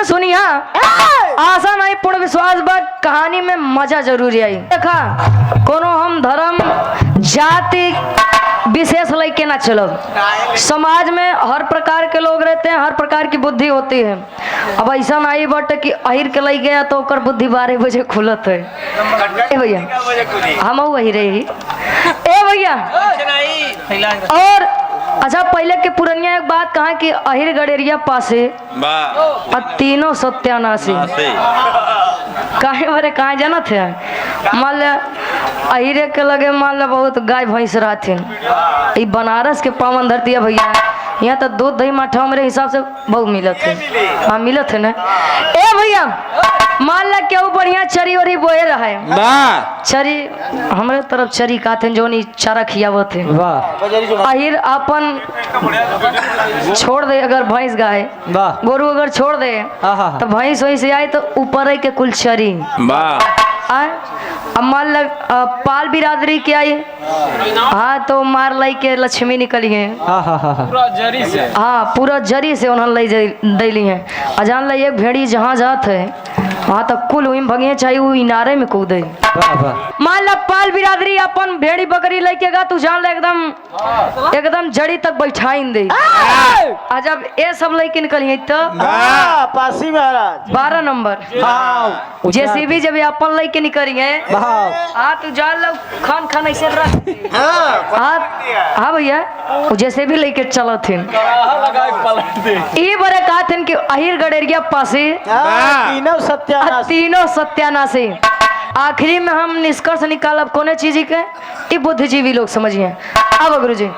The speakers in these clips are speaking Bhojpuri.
से सुनिया आशा नहीं पूर्ण विश्वास बा कहानी में मजा जरूर आई। देखा कोनो हम धर्म जाति विशेष लेके ना चलो। समाज में हर प्रकार के लोग रहते हैं, हर प्रकार की बुद्धि होती है। अब ऐसा नहीं बट कि अहिर के लग गया तो ओकर बुद्धि 12 बजे खुलत है। ए भैया हम वही रही ए भैया। और अच्छा पहले के पुरनिया एक बात कहा कि अहिर गडेरिया पासे तीनों सत्यानाशी काहे बारे कहा जाना थे। मान लिया अहिरे के लगे मान लिया बहुत गाय भैंस रहथिन। ये बनारस के पावन धरती है भैया, यहाँ तो दूध दही माठा मेरे हिसाब से बहुत मिलत है। हाँ मिलत है ना ए भैया। मान ला केहू बढ़िया चरी वरी बोए रहे चरी हमारे तरफ चरी कहते जो नहीं चारा खियावत है। अहिर अपन छोड़ दे अगर भैंस गाय गोरू अगर छोड़ दे तो भैंस वहीं से आए तो ऊपर के कुल चरी मान लग पाल बिरादरी के आई। हाँ तो मार लाई के लक्ष्मी निकली है। हाँ पूरा जरी से उन्होंने ले दिली है। अजान ला एक भेड़ी जहाँ जात है वहाँ तक कुल हुई भगे चाहिए वो इनारे में कूदे। मान ला पाल बिरादरी अपन भेड़ी बकरी लेके गा तू जान ला एकदम जड़ी तक बैठाई दे। जब ये सब लेके निकली तो पासी महाराज 12 नंबर जेसीबी जब अपन लेके निकली है। हाँ तू जान लो खान खान ऐसे रख। हाँ भैया जैसे भी लेके चलो थे ये बड़े कहा थे कि अहिर गडेरिया पासे तीनों सत्यानाशी। आखिरी में हम निष्कर्ष निकालब कोने चीज के ये बुद्धिजीवी लोग समझिए। अब गुरु जी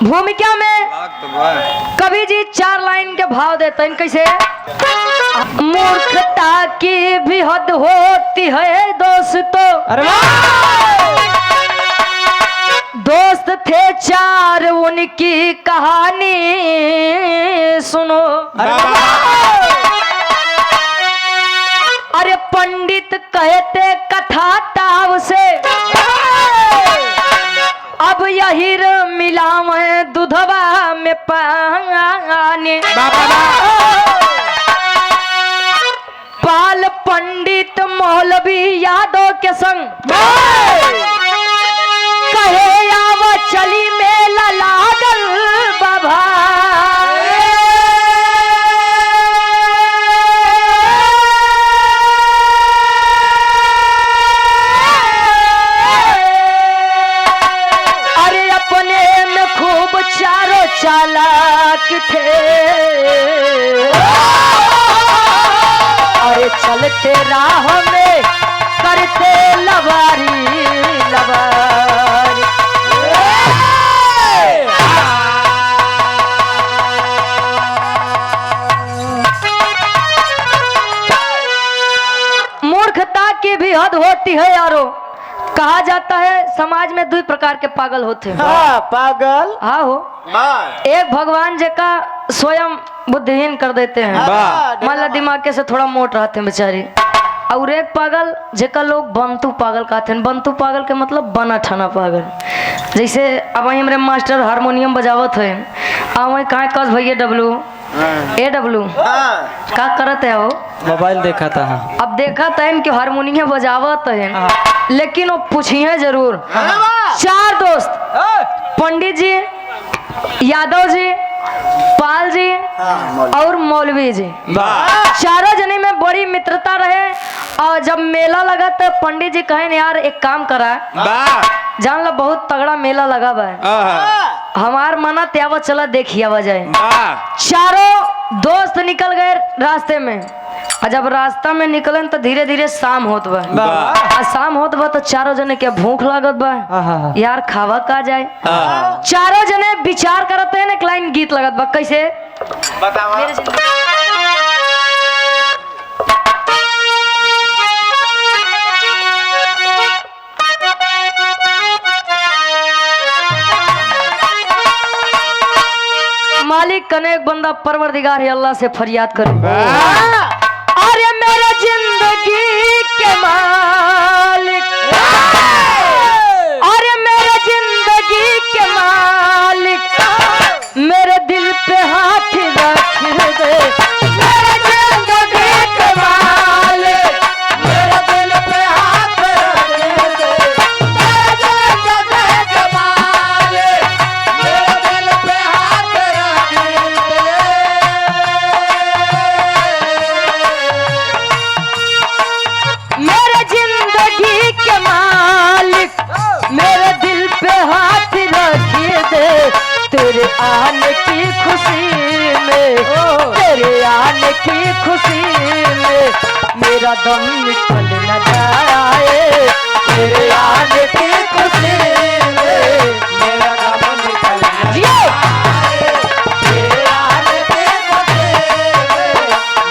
भूमिका में कवि जी 4 लाइन के भाव देते हैं कैसे। मूर्खता की भी हद होती है दोस्तों। दोस्त थे 4 उनकी कहानी सुनो। अरे पंडित कहते कथा ताव से अब यही मिला मैं दूधवा में पानी। पाल पंडित मौलवी यादव के संग कहे आव चली मेला लागल बाबा। चालाक थे अरे चलते राह में करते लवारी लवारी। मूर्खता की भी हद होती है यारो। कहा जाता है समाज में 2 प्रकार के पागल होते हैं। पागल हाँ हो एक भगवान जी का स्वयं बुद्धिहीन कर देते हैं। मान ला दिमाग के से थोड़ा मोट रहते हैं बेचारी। और एक पागल जेका लोग बंतु पागल कहते हैं। बंतु पागल के मतलब बना ठना पागल। जैसे अब वहीं हमारे मास्टर हारमोनियम बजावत है, वहीं कहाँ कस भैया डब्लू ए डब्लू का करत है वो मोबाइल देखा था। अब देखा था कि हारमोनियम बजावत है, लेकिन वो पूछिए जरूर। चार दोस्त, पंडित जी, यादव जी, पाल जी और मौलवी जी, चारों जने में बड़ी मित्रता रहे। और जब मेला लगा तो पंडित जी कहे यार एक काम करा, जान लो बहुत तगड़ा मेला लगा बा, हमार मना त्यावा चला देखिए आवा जाए। चारों दोस्त निकल गए रास्ते में, और जब रास्ता में निकलन तो धीरे धीरे शाम होत बा। शाम होत बा तो चारों जने के भूख लागत बा, यार खावा का जाए। चारों जने विचार करते हैं, एक लाइन गीत लगत बा, कैसे मालिक कने एक बंदा परवरदिगार है अल्लाह से फरियाद करे, अरे मेरा जिंदगी के मालिक, अरे मेरे जिंदगी के मालिक, मेरे दिल पे हाथ रख दे। मेरे जिंदगी के मालिक, मेरे दिल पे हाथ रख दे। मेरे जिंदगी के मालिक, मेरे दिल पे हाथ रख दे। मेरे जिंदगी के मालिक, मेरे दिल पे हाथ रखिए दे। तेरे आने की खुशी में, तेरे आने की खुशी में मेरा दम निकल न जाए। तेरे आने की खुशी में मेरा दम निकल न जाए। तेरे आने की खुशी में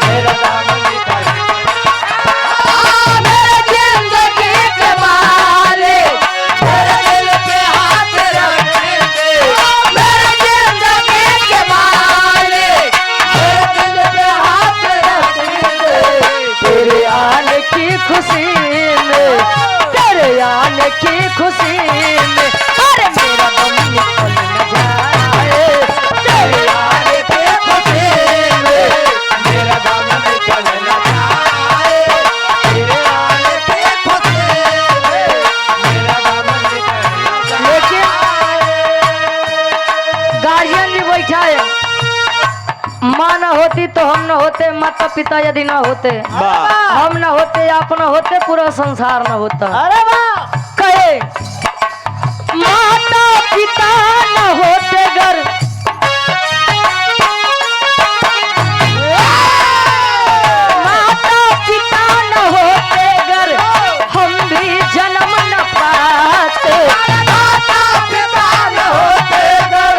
मेरा दम निकल न जाए। मेरे जिंदगी के मालिक, मेरे दिल पे हाथ रख दे। मेरे जिंदगी के मालिक, मेरे दिल पे हाथ रख दे। तेरे आने की खुशी में, तेरे आने की खुशी में, अरे मेरा दम निकल न जाए। तेरे आने की खुशी में मेरा दम निकल न जाए। तेरे आने की खुशी में मेरा दम निकल न जाए। लेकिन गार्जियन भी बैठा है, माँ न होती तो हम न होते, माता पिता यदि न होते, हम न होते, आप न होते, पूरा संसार न होता। अरे वाह, कहे माता पिता न होते घर, माता पिता न होते घर, हम भी जन्म न पाते। माता पिता न होते घर,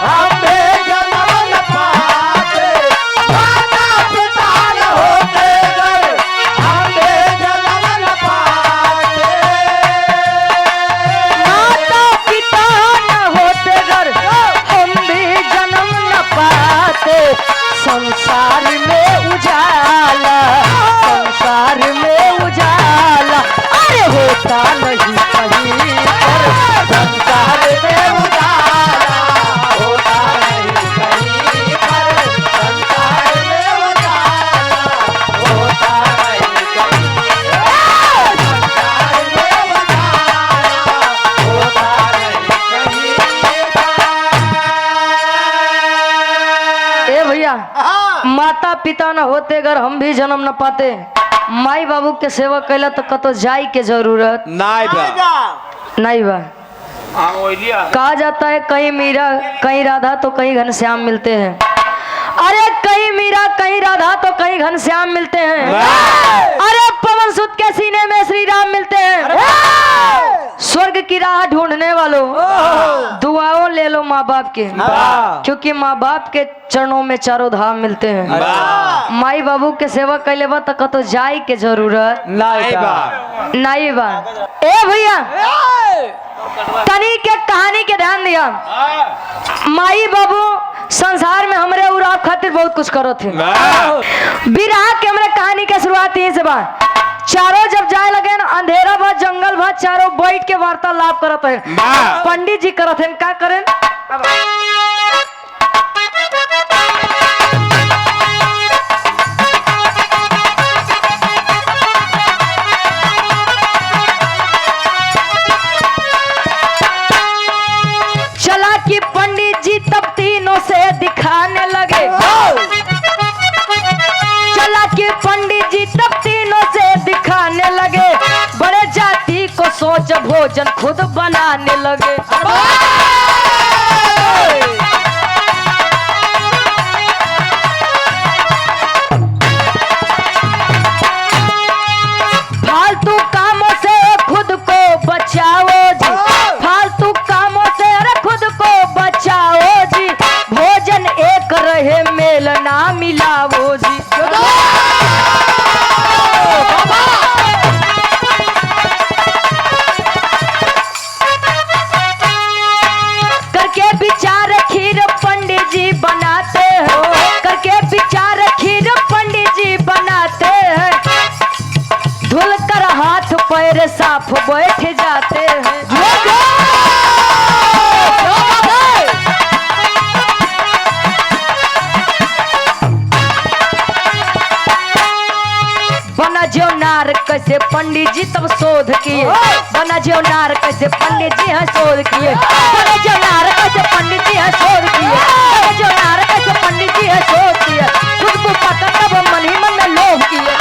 हम भी जन्म न पाते। माता पिता न होते घर, हम भी जन्म न पाते। माता पिता न होते घर, हम भी जन्म न पाते। संसार में उजाला, संसार में उजाला, अरे होता नहीं कहीं पर। संसार में उजाला होता नहीं कहीं पर। संसार में उजाला होता नहीं कहीं पर। संसार में उजाला होता नहीं कहीं पर। ए भैया, माता पिता न होते अगर हम भी जन्म न पाते, माई बाबू के सेवा कैला तो कतो जाई के जरूरत नहीं नहीं बा। कहा जाता है कहीं मीरा कहीं राधा तो कहीं घनश्याम मिलते हैं। अरे कहीं मीरा कहीं राधा तो कहीं घनश्याम मिलते हैं। अरे पवन सुत के सीने में श्री राम मिलते हैं। स्वर्ग की राह ढूंढने वालों, दुआओं ले लो माँ बाप के, क्योंकि माँ बाप के चरणों में चारों धाम मिलते हैं। माई बाबू के सेवा कैले बा तक तो जाई के जरूरत नहीं बा। ए भैया, तनी के कहानी के ध्यान दिया। माई बाबू संसार में हमरे उराव खातिर बहुत कुछ करो थे। बिरहा के हमरे कहानी के शुरुआत यहीं से बा। चारों जब जाए लगे ना अंधेरा भा जंगल भा चारों बैठ के वार्तालाप करत है। वाह। पंडित जी करत है का करें चला कि पंडित जी तब तीनों से दिखाने लगे। चला कि पंडित जी तब तीनों से दिखाने लगे। बड़े जाति को सोच भोजन खुद बनाने लगे। फालतू कामों से खुद को बचाओ जी। फालतू कामों से अरे खुद को बचाओ जी। भोजन एक रहे मेल ना मिलाओ जी। करके विचार खीर पंडित जी बनाते हैं। करके विचार खीर पंडित जी बनाते हैं। धुल कर हाथ पैर साफ बैठ जाते हैं। बना जो नार कैसे पंडित जी तब शोध किए। बना जो नार कैसे पंडित जी हैं शोध किए। बना जो नार कैसे पंडित जी हैं शोध किए। बना जो नार कैसे पंडित जी हैं शोध किए। खुद को पता तब मन ही मन में लोभ किए।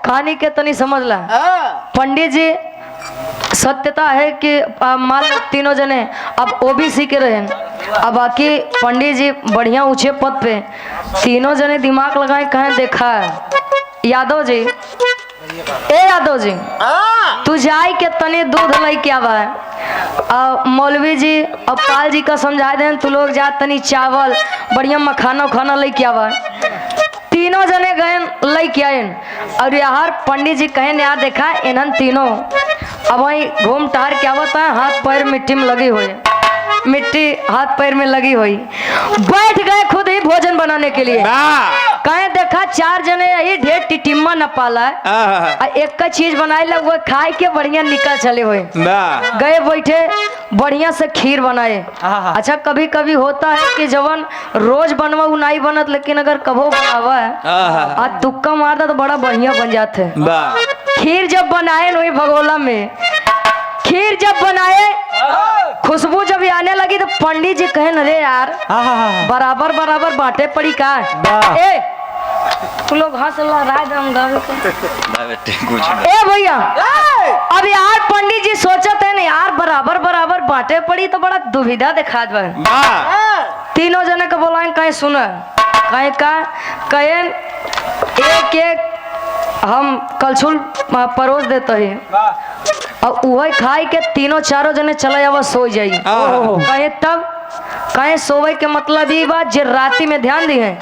कहानी के तनी समझ ला। पंडित जी सत्यता है कि मान लो तीनों जने अब ओबीसी के रहे। अब बाकी पंडित जी बढ़िया ऊंचे पद पे तीनों जने दिमाग लगाए कहें देखा है यादव जी ए यादव जी तू जाई के तने दूध लाई के आवा है। मौलवी जी अब पाल जी का समझा दें तू लोग जा तनी चावल बढ़िया मखाना उखाना ले के आवा है। तीनों जने गए लई के आए और यार पंडित जी कहे यार देखा इन्हन तीनों अब वही घूम टहर क्या होता है हाथ पैर मिट्टी में लगी हुई मिट्टी हाथ पैर में लगी हुई बैठ गए खुद ही भोजन बनाने के लिए। कहे देखा चार जने यही ढेर टिटिम्मा न पाला है एक का चीज बनाए लग वो खाए के बढ़िया निकल चले हुए गए बैठे बढ़िया से खीर बनाए। अच्छा कभी कभी होता है कि जवन रोज बनवा उ नहीं बनत लेकिन अगर कभो बनावा है आज तुक्का मारता तो बड़ा बढ़िया बन जाते। खीर जब बनाए वही भगोला में खीर जब बनाए खुशबू जब आने लगी तो पंडित जी कहे अरे यार बराबर बराबर बांटे पड़ी का ए तू लोग हंस ए भैया अब यार पंडित जी सोचते हैं ना यार बराबर बराबर बांटे पड़ी तो बड़ा दुविधा दिखा दे। तीनों जने को बोला कहीं सुन कहीं का कहे एक एक हम कलछुल परोस देते हैं और वही खाई के तीनों चारों जने चले जावा सो जाई। कहे तब कहे सोवे के मतलब ये बात जे राती में ध्यान दी है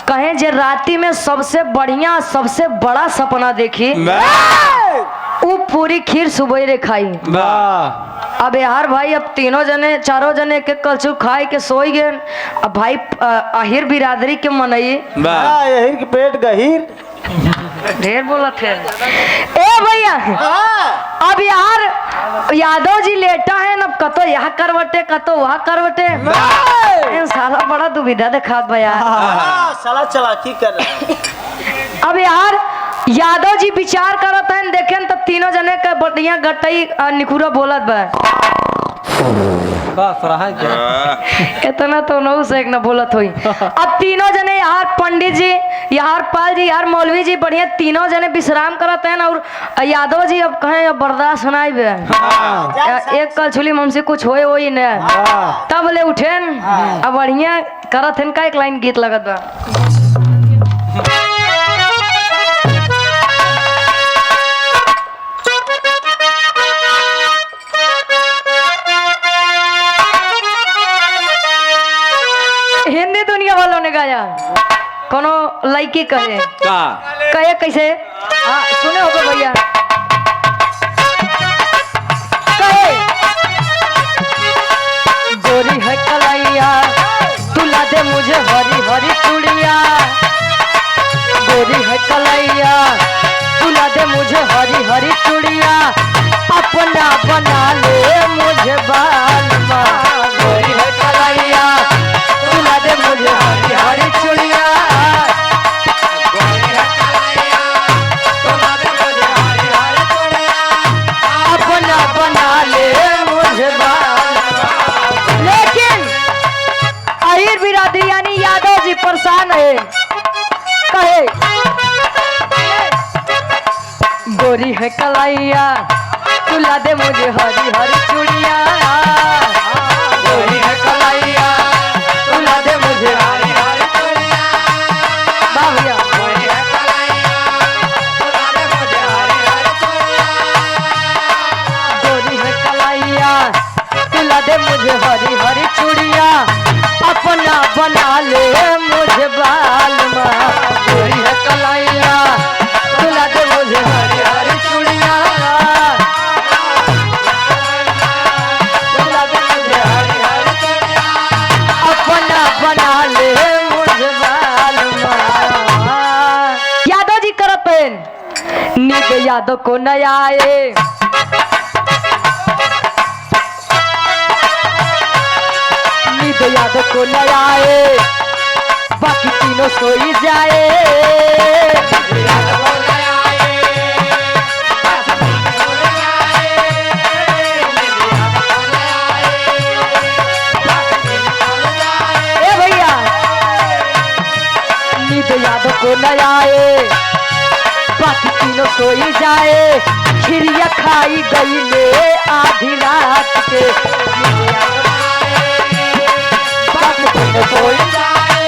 कहे जे राती में सबसे बढ़िया सबसे बड़ा सपना देखी वो पूरी खीर सुबह खाई। अब यार भाई अब तीनों जने चारों जने के कलछुल खाई के सोई गए। अब भाई आहिर बिरादरी के मनई पेट गहीर ढेर बोला थे ए भैया। अब यार यादव जी लेटा है ना कतो यहाँ करवटे कतो वहाँ करवटे साला बड़ा दुविधा दिखा भैया साला चालाकी कर रहा। अब यार यादव जी विचार करत हैं देखें तो तीनों जने का बढ़िया गटई निकुरा बोलत बा इतना तो नौ से एक न बोलत हुई। अब तीनों जने यार पंडित जी यार पाल जी यार मौलवी जी बढ़िया तीनों जने विश्राम करते हैं और यादव जी अब कहें अब बर्दाश्त सुनाई बे एक कलछुली हमसे कुछ होए वही न तब ले उठे अब बढ़िया करत हैं का एक लाइन गीत लगत बा। हिंदी दुनिया वालों ने गाया कोनो लड़की कहे कहे कैसे सुने हो भैया कहे गोरी है कलैया कलैया तुला दे मुझे हरी हरी चूड़िया गोरी है कलैया तुला दे मुझे हरी हरी चूड़िया अपना बना ले मुझे बालमा गोरी है कलैया तुला दे मुझे हरी हरी चूड़िया अपना बना ले मुझे बालमा। लेकिन अहिर बिरादरी यानी यादव जी परेशान है, कहे गोरी है कलैया तुला दे मुझे हरी हरी चूड़िया गोरी है कलैया तुला दे मुझे हरी हरी चूड़िया भैया गोरी है कलैया तुला दे मुझे हरी हरी चूड़िया गोरी है कलैया तुला दे मुझे हरी हरी चूड़िया अपना बना ले मुझे बालमा गोरी है कलैया तुला दे मुझे हरी हरी चूड़िया तुला दे मुझे हरी हरी चूड़िया अपना बना ले मुझे बालमा। यादव जी करत नींद यादव को न आए नींद यादव को न आए बाकी तीनों सोई जाए ए भैया नींद यादव को न आए बाकी तीनों सोई जाए खिरिया खाई गई ले आधी रात के बाकी तीनों सोई जाए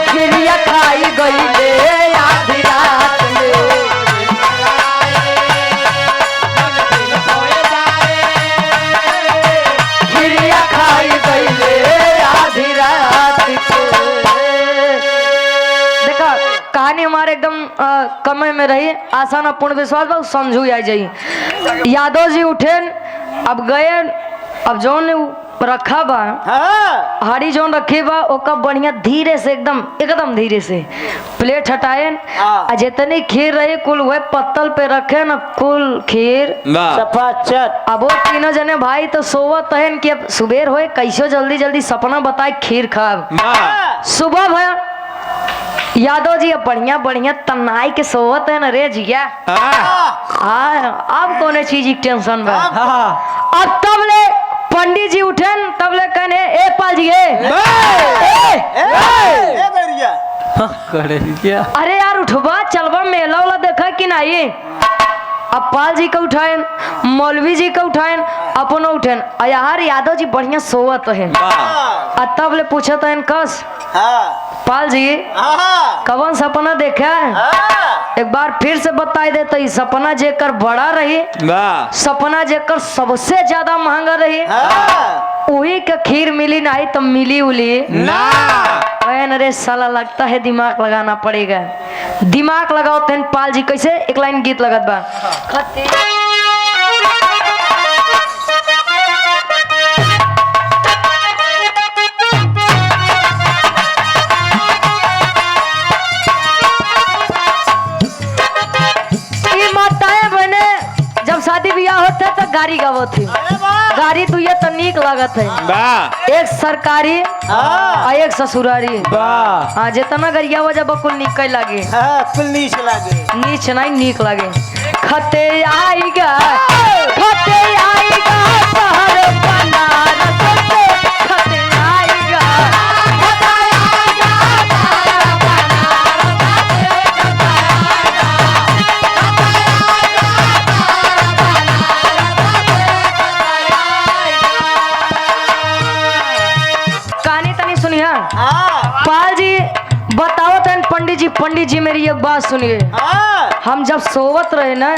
खिरिया खाई गई ले आधी रात में खिरिया खाई गई ले आधी रात के। देखा कहानी हमारे एकदम कमे में रही, आसान और पूर्ण विश्वास बा समझू आ जाई। यादव जी उठे अब गए, अब जौन रखा बा हाँ हाड़ी जौन रखे बा ओका बढ़िया धीरे से एकदम धीरे से प्लेट हटाए आ जितनी खीर रही कुल वह पत्तल पे रखे न कुल खीर सफाचट। अब वो तीनों जने भाई तो सोवत है कि अब सुबेर होए कैसो जल्दी जल्दी सपना बताए खीर खाब। सुबह भया यादव जी अब बढ़िया बढ़िया तनाई के सोवत है न रे जिया अब कौन चीज की टेंशन बा। अब तब ले पंडित जी उठन तब ले कहने ए पाल जी अरे यार उठबा चलबा मेला वाला देखा कि नहीं। अब पाल जी का उठाए मौलवी जी का उठाए अपनो उठेन यार यादव जी बढ़िया सोवत है तब ले पूछत है कस पाल जी कवन सपना देखा एक बार फिर से बताई देते ही सपना जेकर बड़ा रही सपना जेकर सबसे ज्यादा महंगा रही वही का खीर मिली नहीं तो मिली उली ना। अरे साला लगता है दिमाग लगाना पड़ेगा, दिमाग लगाओ तेन पाल जी कैसे एक लाइन गीत लगत बा शादी ब्याह होते तो गाड़ी गावत थी गाड़ी तो ये तो नीक लागत है एक सरकारी और एक ससुरारी हाँ जितना गरिया वजह बकुल नीक लागे कुल नीच लागे नीच नहीं नीक लागे खते आएगा शहर बनारस से खते आएगा पाल जी बताओ तन पंडित जी मेरी एक बात सुनिए। हम जब सोवत रहे ना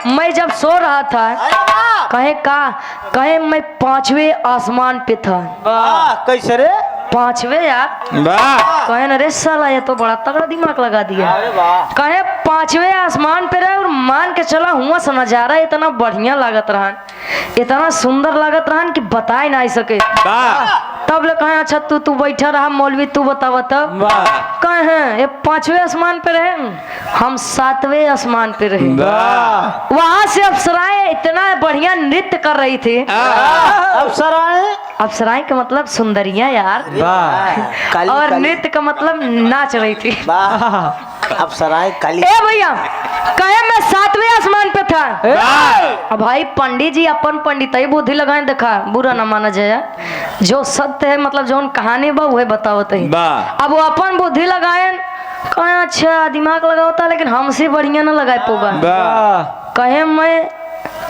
मैं जब सो रहा था कहे मैं 5वें आसमान पे था। कैसे रे 5वें यार कहे न रे साला ये तो बड़ा तगड़ा दिमाग लगा दिया। कहे 5वें आसमान पे रहे और मान के चला हुआ सा नजारा इतना बढ़िया लागत रहा इतना सुंदर लागत रहा कि बताए ना सके। तब ले कहे अच्छा तू बैठा रहा मौलवी तू बतावा तब वाह कहे ये 5वें आसमान पे रहे हम 7वें आसमान पे रहे वाह वहां से अप्सराएं इतना बढ़िया नृत्य कर रही थी अप्सराएं अप्सराएं का मतलब सुंदरियां यार काली और काली नृत्य का मतलब नाच रही थी वाह अप्सराएं काली ए भैया कहे मैं 7वें आसमान पे था अब भाई पंडित जी अपन पंडिताई बुद्धि लगाए देखा बुरा न माना जाए जो सत्य है मतलब जो कहानी बा वह बतावत है अब वो अपन बुद्धि लगाए कहे अच्छा दिमाग लगावता लेकिन हमसे बढ़िया न लगाए पोगा कहे मैं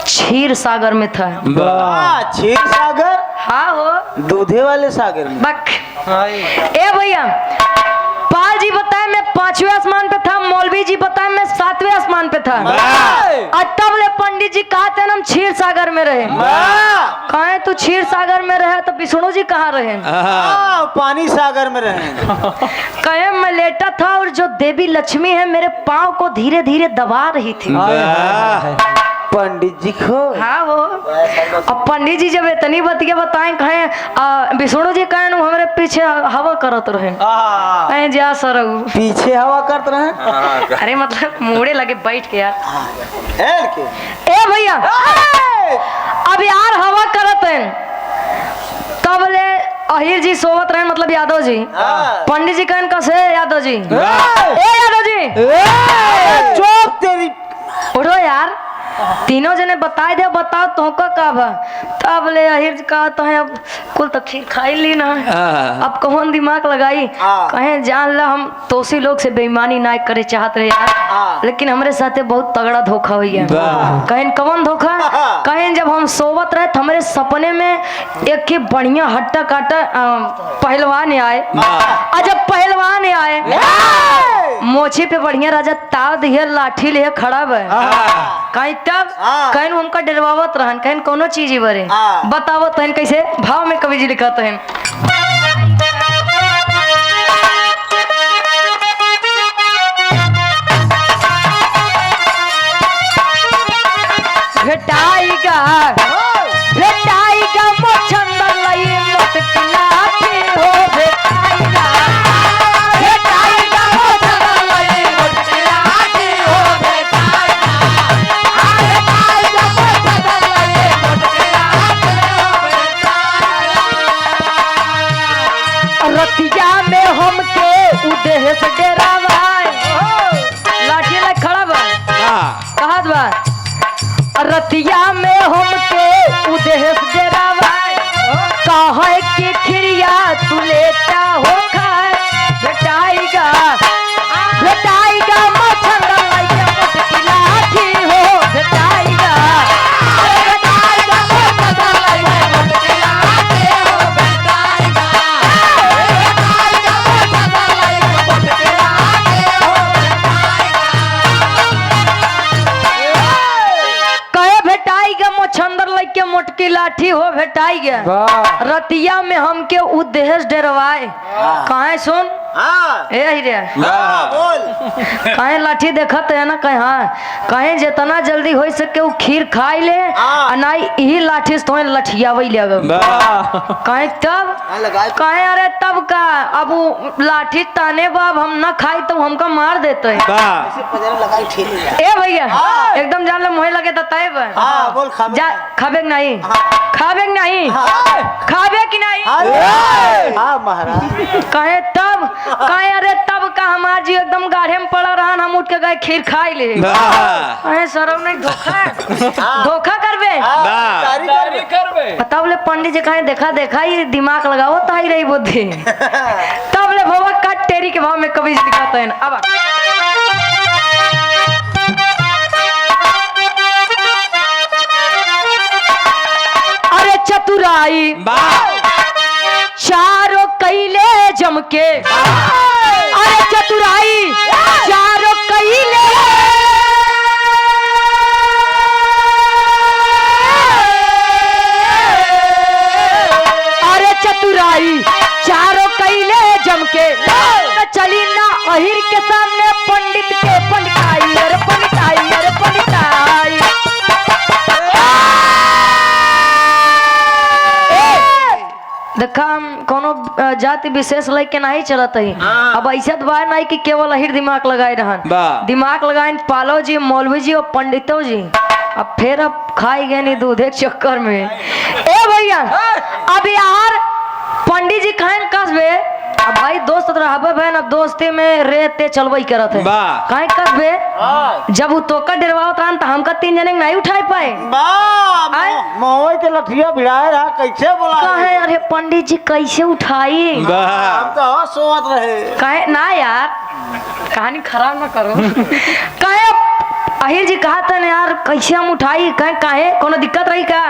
क्षीर सागर में था क्षीर सागर हाँ हो दूधे वाले सागर में बक ए भैया पाल जी बताए मैं 5वें आसमान पे था मौलवी जी बताए मैं 7वें आसमान पे था और तब ले पंडित जी कहते हैं हम क्षीर सागर में रहे कहे तू क्षीर सागर में रहे तो विष्णु जी कहाँ रहे पानी सागर में रहे कहे मैं लेटा था और जो देवी लक्ष्मी है मेरे पाँव को धीरे धीरे दबा रही थी पंडित जी को हाँ वो अब पंडित जी जब इतनी बतिया बताए कहे विष्णु जी कहे हमारे पीछे हवा करत रहे कहे जा सर पीछे हवा करते रहे अरे मतलब मुड़े लगे बैठ के यार के ए भैया अब यार हवा करत हैं तब ले अहिर जी सोवत रहे मतलब यादव जी पंडित जी कहन कसे यादव जी ए यादव जी चुप तेरी उठो यार तीनों जने बताए दे बताओ तो का बा तब ले अहिर कहा तो है अब कुल तो खीर खाई ली ना अब कौन दिमाग लगाई कहे जान ला हम तोसी लोग से बेईमानी ना करे चाहत रहे यार लेकिन हमरे साथे बहुत तगड़ा धोखा हुई है कहें कौन धोखा कहें जब हम सोवत रहे तो हमारे सपने में एक ही बढ़िया हट्टा काटा पहलवान आए और जब पहलवान आए मोछी पे बढ़िया राजा ताव दिए लाठी ले खड़ा बे कहीं तब कहीं उनका डरवावत रहन कहीं कोनो चीज ही बरे बतावत हन कैसे भाव में कवि जी लिखत हन भेटाईगा मोछंदर लई मत लाठी हो भेटाईगा मोछंदर लई मत लाठी हो रतिया में हमके उदेश डेरावाए लाठी ले खड़ा बा कहत बा रतिया में हमके उदेश डेरावाए कहे कि खिरिया तू लेता हो खाए भेटाईगा मछंदर लइके मुटकी लाठी हो भेटाईगा मछंदर लइके मुटकी लाठी हो भेटाईगा कहे भेटाईगा मोछंदर लइके मोटकी लाठी हो भेटाईगा रतिया में हमके उद्देश्य डरवाए कहे सुन ए रे बोल कहे लाठी देखत है ना कहे हाँ कहे जितना जल्दी हो सके वो खीर खाई ले ना यही लाठी से तो लठियावई ले कहे तब कहे अरे तब का अब लाठी ताने बाब हम ना खाई तो हमका मार देते ए भैया एकदम जान ले मोहे लगे तय बोल जा खाबे कि नहीं खाबे कि नहीं महाराज कहे तब कहे अरे तब का हमार जी एकदम गाढ़े में पड़ा रहा हम उठ के गए खीर खाई ले कहे सरव नहीं धोखा करबे तब ले पंडित जी कहे देखा ये दिमाग लगाओ तो ही रही बुद्धि तब ले भवा काट टेरी के भाव में कवि जी दिखाते हैं अब अरे चतुराई चारों कैले जम के अरे चतुराई चारों कैले अरे चतुराई चारों कैले जम के चली ना अहिर के सामने पंडित के पंडिताई अरे पंडिताई अरे पंडिताई देखा हम जाति विशेष लेके नहीं चलत है। अब ऐसा तो बात नहीं कि केवल अहिर दिमाग लगाए रहन, दिमाग लगाए पालो जी, मौलवी जी और पंडितों जी। अब फिर अब खाई गए नहीं दूध एक चक्कर में। ए भैया अब यार पंडित जी कहें कसबे, अब भाई दोस्त रहबे बहन, अब दोस्ती में रेते चलवई करत है कहीं कसबे। जब वो तोका डरवावत रहन तो हमका 3 जने नहीं उठाई पाए। मोहई के लठिया भिड़ाए रहा कैसे बोला कहे अरे पंडित जी कैसे उठाई, हम तो सोवत रहे। कहे ना यार कहानी खराब ना करो। कहे अहिर जी कहा था ना यार कैसे हम उठाई, कहे काहे कोनो दिक्कत रही का,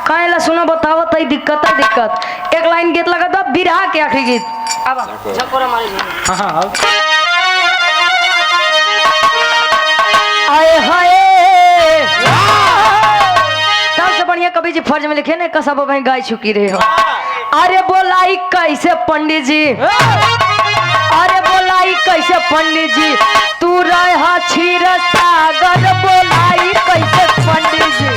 कहे ला सुनो बताओ तई दिक्कत है दिक्कत। एक लाइन गीत लगा था बिरहा के आखिरी गीत। अब झकोरा मारी जी। आए हाय सबसे बढ़िया कवि जी फर्ज में लिखे ने कसब में गाय चुकी रहे हो। अरे बोलाई कैसे पंडित जी, अरे बोलाई कैसे पंडित जी, तू रहा क्षीर सागर, बोलाई कैसे पंडित जी।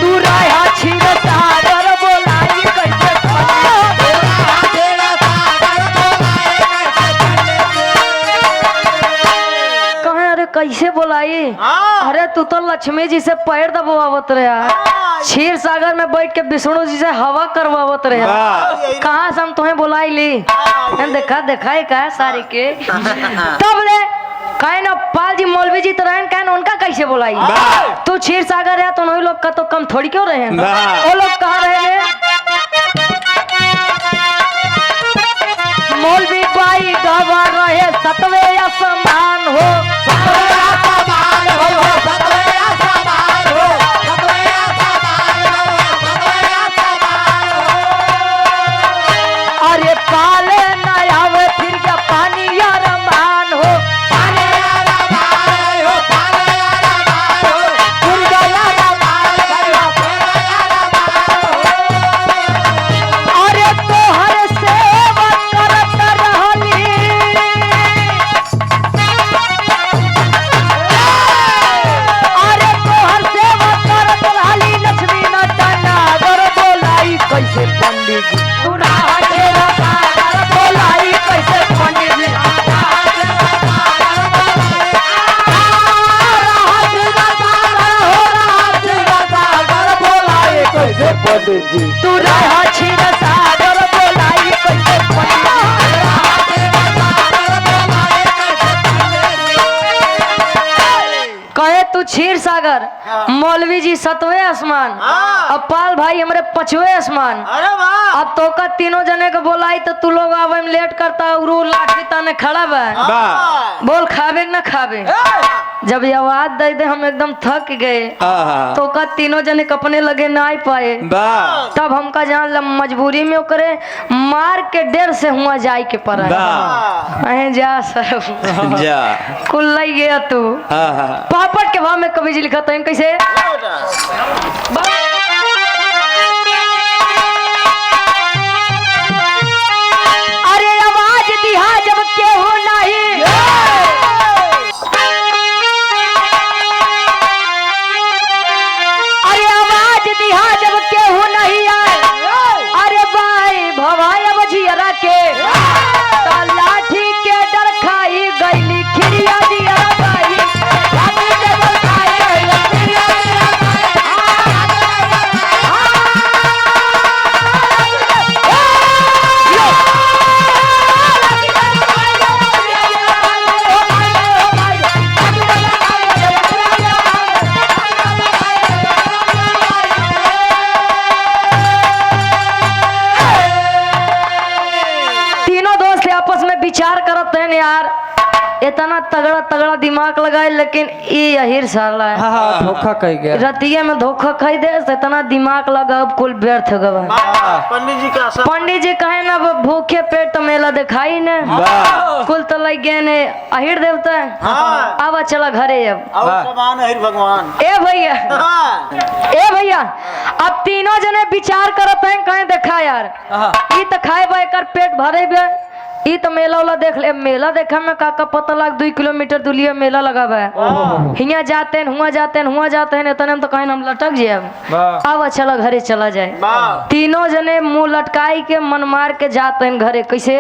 तू रहा क्षीर सागर, बोलाई कैसे कैसे बोलाई। अरे तू तो लक्ष्मी जी से पैर दबावत रहा, क्षीर सागर में बैठ के विष्णु जी से हवा करवावत रहा। कहाँ से हम तुम्हें बुलाई ली, देखा देखा का सारी के। तब ले कहे ना पाल जी मौलवी जी तो रहे, कहे ना उनका कैसे बुलाई। तू क्षीर सागर है तो उन लोग का तो कम थोड़ी क्यों रहे, वो लोग कहाँ रहे। मौलवी बाई गवा रहे सतवे आसमान हो, अरे पाले न आवे फिर क्या पानी यार मान हो, अरे तोहर सेवा करत रहली, अरे तोहर सेवा करत रहली लक्ष्मी नटनागर, बोलाई कैसे पंडित जी, बोलाई कैसे पंडित जी। तू रहा क्षीर सागर, बोलाई कैसे कहे तू क्षीर सागर, मौलवी जी सतवें आसमान, अब पाल भाई हमारे 5वें आसमान। अरे वाह, अब तो का तीनों जने को बोलाई तो तू लोग आवे में लेट करता, उरू लाठी ताने खड़ा बा, बोल खावे ना खावे। जब ये आवाज दे दे हम एकदम थक गए, तो का तीनों जने कपने लगे ना ही पाए। तब हमका जान मजबूरी में करे मार के डेर से हुआ जाए के पड़ा अहे जा सर जा कुल लई गया तू। पापड़ के भाव में कवि जी लिखा था कैसे, अरे आवाज दिहा जब केहू नहीं, अरे आवाज दिहा जब केहू नहीं आए, अरे भाई भवाया बजियरा के लाठी के डर खाई गईली खिरिया दिया भाई, विचार करते हैं यार इतना तगड़ा तगड़ा दिमाग लगाए, लेकिन ये अहिर साला है धोखा कह गया, रतिया में धोखा खाई दे, इतना दिमाग लगा अब कुल व्यर्थ गवा। पंडित जी कहे ना भूखे पेट मेला दिखाई ने कुल तो लग गए ने अहिर देवता। अब चला घरे अब भगवान। ए भैया अब तीनों जने विचार करते हैं कहे देखा यार ये तो खाए बा एकर पेट भरे बे, ई तो मेला वाला देख ले, मेला देखा में काका पता लग 2 किलोमीटर दूरिया मेला लगा हुआ है। हिया जाते हैं हुआ जाते हैं हुआ जाते हैं इतने तो कहीं हम लटक जाए। अब चला घरे चला जाए। तीनों जने मुंह लटकाई के मन मार के जाते हैं घरे। कैसे?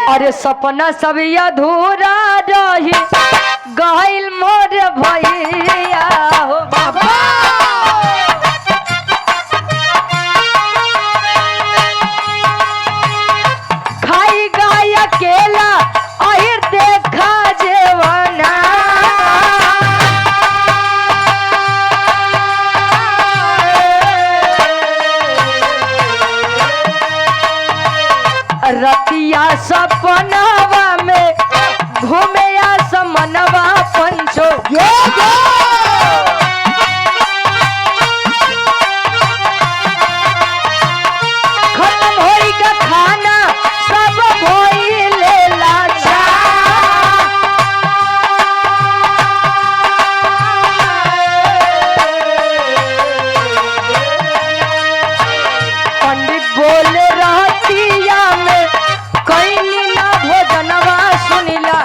अरे सपना सब अधूरा रही गइल मोर भैया हो बाबा। खाई गाय अकेला अहिर देखा जेवना। रतिया सपनावा में घूमे या समनवा पंचो। खत्म होई का खाना सब होई लेला जा। पंडित बोले रहतिया में कहीं ना भोजनवा सुनिला।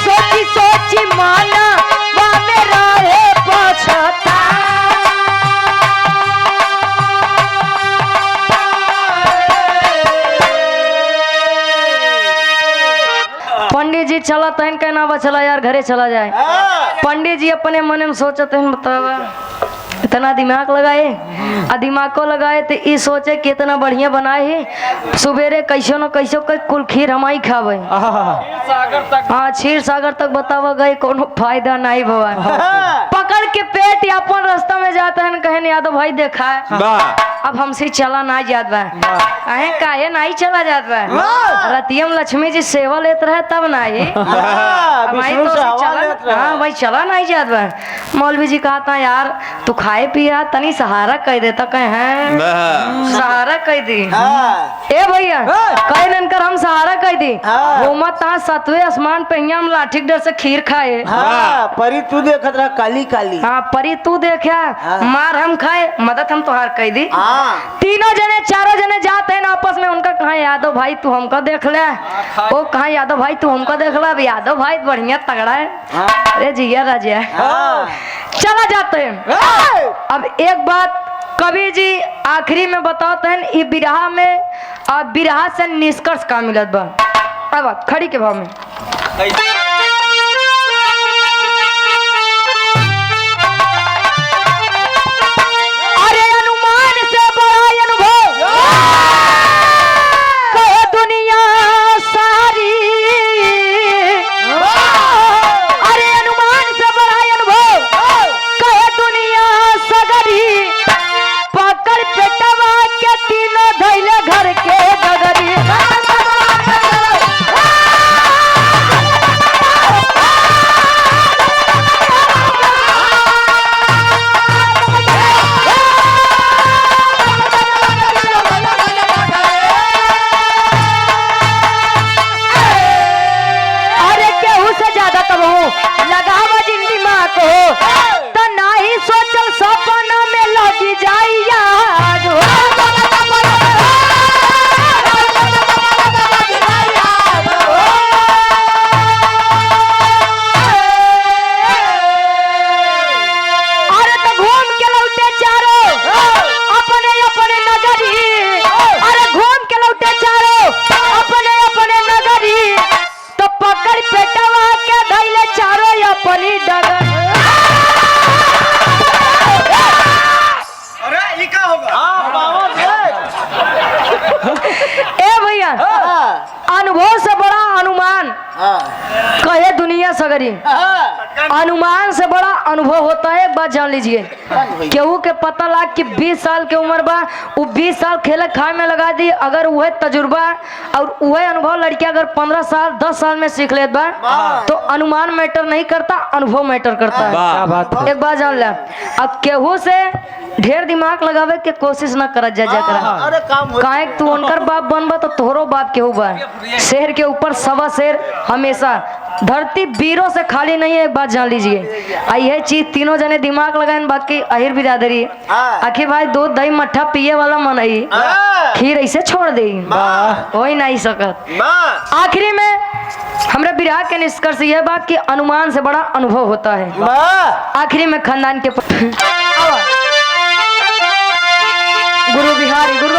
सोची सोची माना वामे रहे पछता। पंडित जी चला तहन कहना बा चला यार घरे चला जाए। पंडित जी अपने मन में सोचते हैं बतावा इतना दिमाग लगाए आ दिमाग को लगाए तो ये सोचे कि इतना बढ़िया बनाए है सवेरे कैसो न कैसो कुल खीर हमारी खावे। हाँ क्षीर सागर तक बतावा गए कोनो फायदा नहीं भवा। पकड़ के पेट अपन रास्ता में जाता है कहे यादव भाई देखा है अब हमसे चला ना जात बा। काहे नहीं चला जात बा। रतियम लक्ष्मी जी सेवा लेते रहे तब नहीं। हाँ भाई चला नहीं जात बा। मौलवी जी कहता यार तू खाए पिया तनी सहारा कह देता कहे हैं सहारा कह दी। ए भैया कह ननकर हम सहारा कह दी। वो मत ता सतवे आसमान पे हम लाठी डर से खीर खाए। परी तू देखत रहा काली काली। हाँ परी तू देखा मार हम खाए मदद हम तुहार कह दी। तीनों जने चारों जने जाते हैं आपस में। उनका कहा यादव भाई तू हमको देख ले। वो कहा यादव भाई तू हमको देख ले। अब यादव भाई बढ़िया तगड़ा है। अरे जिया राजा चला जाते हैं। अब एक बात कवि जी आखिरी में बताते हैं ये बिरहा में और बिरहा से निष्कर्ष का मिलत बा। अब खड़ी के भाव में अरे अनुमान से बड़ा अनुभव कहे दुनिया सारी। अरे अनुमान से बड़ा अनुभव कहे दुनिया सगरी। पकड़ पेटवा के तीनों धैले घर के गगरी। लगावा जिंदगी माँ को तो नहीं सोचल सपना में लगी जाई याद। अरे तो घूम के लौटे चारों अपने अपने नगरी। अरे घूम के लौटे चारों अपने अपने नगरी। तो पकड़ पेटवा के धैले चारों अपनी डगर। अरे ये क्या होगा? ए भैया अनुभव से बड़ा अनुमान कहे दुनिया सगरी। अनुमान से बड़ा अनुभव होता है। एक बात जान लीजिए, केहू के पता लाग कि 20 साल के उम्र बा, वो 20 साल खेले खाए में लगा दी। अगर वह तजुर्बा और वह अनुभव लड़की अगर 15 साल 10 साल में सीख लेत बा तो अनुमान मैटर नहीं करता, अनुभव मैटर करता है। क्या बात है। एक बात जान ले, अब केहू से ढेर दिमाग लगावे के कोशिश न कर जा करा। अरे काम हो काहे तू उनकर बाप बनबा तो तोहरो बाप केहू बा। शेर के ऊपर सवा शेर हमेशा। धरती वीरों से खाली नहीं है, एक बात जान लीजिए। यह चीज तीनों जने दिमाग लगाए, बाकी अहिर बिरादरी आखिर भाई दूध दही मट्ठा पिए वाला मन है, खीर ऐसे छोड़ दे हो ही नहीं सकत। आखिरी में हमरा बिरहा के निष्कर्ष यह बात कि अनुमान से बड़ा अनुभव होता है। आखिरी में खानदान के गुरु बिहारी गुरु